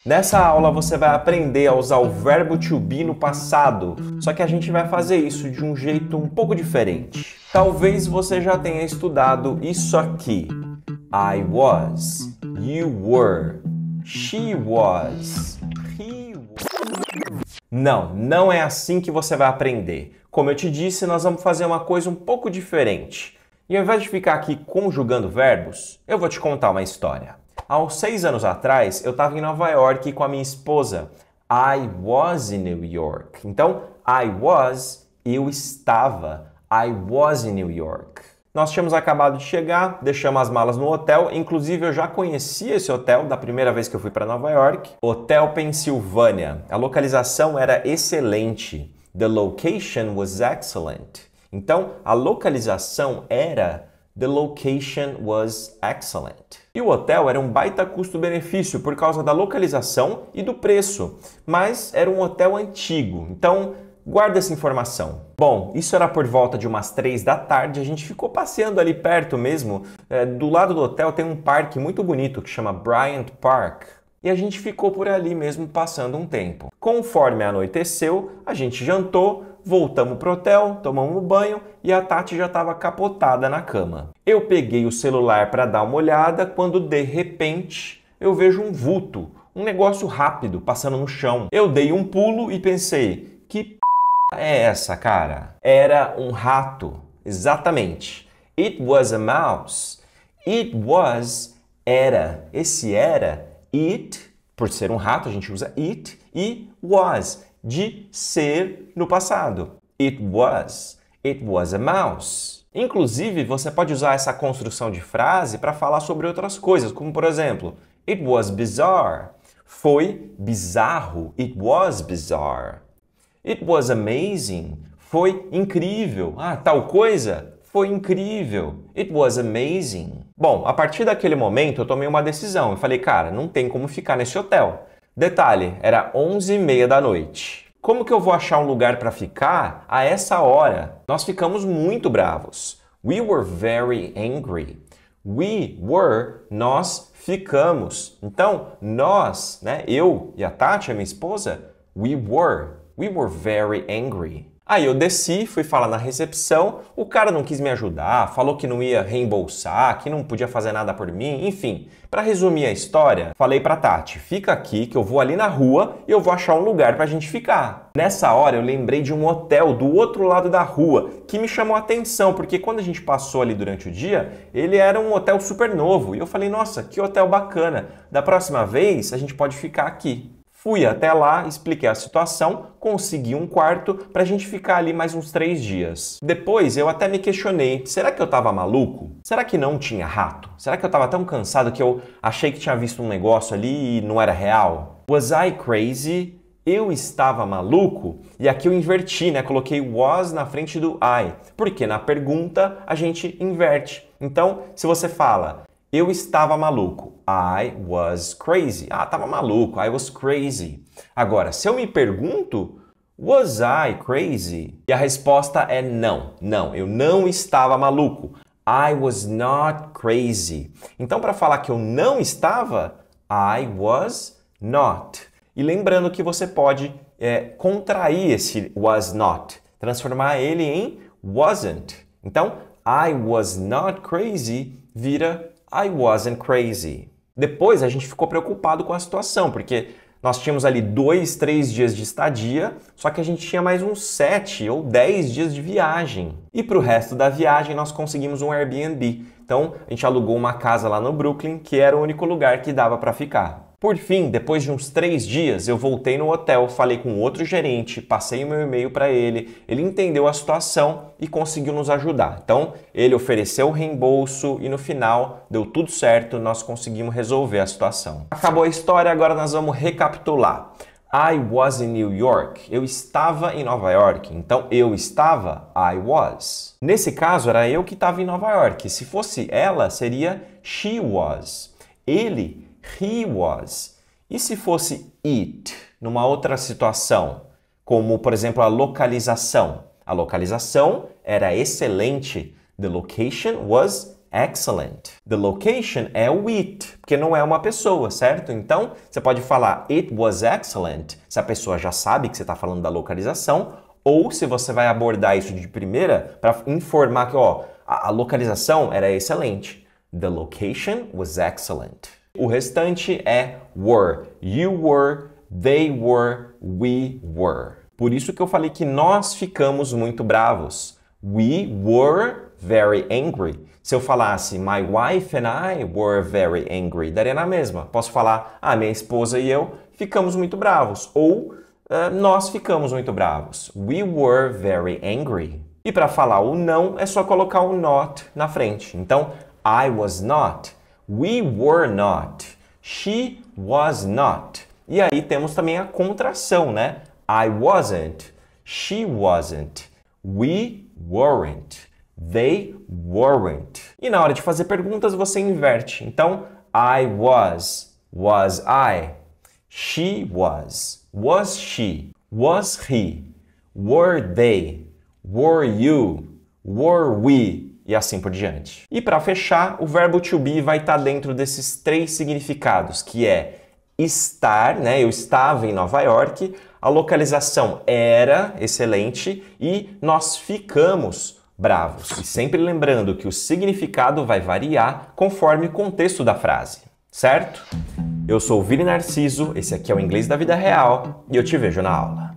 Nessa aula você vai aprender a usar o verbo to be no passado, só que a gente vai fazer isso de um jeito um pouco diferente. Talvez você já tenha estudado isso aqui. I was, you were, she was, he was. Não é assim que você vai aprender. Como eu te disse, nós vamos fazer uma coisa um pouco diferente. E ao invés de ficar aqui conjugando verbos, eu vou te contar uma história. Há uns 6 anos atrás, eu estava em Nova York com a minha esposa. I was in New York. Então, I was, eu estava. I was in New York. Nós tínhamos acabado de chegar, deixamos as malas no hotel. Inclusive, eu já conhecia esse hotel da primeira vez que eu fui para Nova York. Hotel Pennsylvania. A localização era excelente. The location was excellent. Então, a localização era the location was excellent. E o hotel era um baita custo-benefício por causa da localização e do preço, mas era um hotel antigo, então guarda essa informação. Bom, isso era por volta de umas 3 da tarde, a gente ficou passeando ali perto mesmo. Do lado do hotel tem um parque muito bonito que chama Bryant Park. E a gente ficou por ali mesmo passando um tempo. Conforme anoiteceu, a gente jantou, voltamos pro hotel, tomamos um banho e a Tati já estava capotada na cama. Eu peguei o celular para dar uma olhada quando de repente eu vejo um vulto, um negócio rápido passando no chão. Eu dei um pulo e pensei, que p é essa, cara? Era um rato, exatamente. It was a mouse. It was, era. Esse era, it, por ser um rato a gente usa it, e was, de ser no passado. It was a mouse. Inclusive, você pode usar essa construção de frase para falar sobre outras coisas, como por exemplo, it was bizarre. Foi bizarro. It was bizarre. It was amazing. Foi incrível. Tal coisa foi incrível. It was amazing. Bom, a partir daquele momento eu tomei uma decisão. Eu falei, cara, não tem como ficar nesse hotel. Detalhe, era 11h30 da noite. Como que eu vou achar um lugar para ficar a essa hora? Nós ficamos muito bravos. We were very angry. We were, nós ficamos. Então, nós, né, eu e a Tati, a minha esposa, we were very angry. Aí eu desci, fui falar na recepção, o cara não quis me ajudar, falou que não ia reembolsar, que não podia fazer nada por mim, enfim. Para resumir a história, falei pra Tati, fica aqui que eu vou ali na rua e eu vou achar um lugar pra gente ficar. Nessa hora eu lembrei de um hotel do outro lado da rua que me chamou a atenção, porque quando a gente passou ali durante o dia, ele era um hotel super novo. E eu falei, nossa, que hotel bacana, da próxima vez a gente pode ficar aqui. Fui até lá, expliquei a situação, consegui um quarto para a gente ficar ali mais uns 3 dias. Depois eu até me questionei, será que eu estava maluco? Será que não tinha rato? Será que eu estava tão cansado que eu achei que tinha visto um negócio ali e não era real? Was I crazy? Eu estava maluco? E aqui eu inverti, né? Coloquei was na frente do I, porque na pergunta a gente inverte. Então, se você fala eu estava maluco. I was crazy. Tava maluco. I was crazy. Agora, se eu me pergunto, was I crazy? E a resposta é não. Não, eu não estava maluco. I was not crazy. Então, para falar que eu não estava, I was not. E lembrando que você pode contrair esse was not, transformar ele em wasn't. Então, I was not crazy vira I wasn't crazy. Depois a gente ficou preocupado com a situação, porque nós tínhamos ali 2, 3 dias de estadia, só que a gente tinha mais uns 7 ou 10 dias de viagem. E para o resto da viagem nós conseguimos um Airbnb. Então a gente alugou uma casa lá no Brooklyn, que era o único lugar que dava para ficar. Por fim, depois de uns 3 dias, eu voltei no hotel, falei com outro gerente, passei o meu e-mail para ele entendeu a situação e conseguiu nos ajudar. Então, ele ofereceu o reembolso e no final deu tudo certo, nós conseguimos resolver a situação. Acabou a história, agora nós vamos recapitular. I was in New York. Eu estava em Nova York. Então, eu estava, I was. Nesse caso, era eu que estava em Nova York. Se fosse ela, seria she was. Ele, he was. E se fosse it, numa outra situação, como, por exemplo, a localização? A localização era excelente. The location was excellent. The location é o it, porque não é uma pessoa, certo? Então, você pode falar it was excellent, se a pessoa já sabe que você está falando da localização, ou se você vai abordar isso de primeira para informar que a localização era excelente. The location was excellent. O restante é were. You were, they were, we were. Por isso que eu falei que nós ficamos muito bravos. We were very angry. Se eu falasse my wife and I were very angry, daria na mesma. Posso falar, minha esposa e eu ficamos muito bravos. Ou nós ficamos muito bravos. We were very angry. E para falar o não, é só colocar o not na frente. Então, I was not. We were not. She was not. E aí temos também a contração, né? I wasn't. She wasn't. We weren't. They weren't. E na hora de fazer perguntas, você inverte. Então, I was. Was I? She was. Was she? Was he? Were they? Were you? Were we? E assim por diante. E para fechar, o verbo to be vai estar dentro desses 3 significados, que é estar, né? Eu estava em Nova York, a localização era excelente e nós ficamos bravos. E sempre lembrando que o significado vai variar conforme o contexto da frase, certo? Eu sou o Vini Narciso, esse aqui é o Inglês da Vida Real e eu te vejo na aula.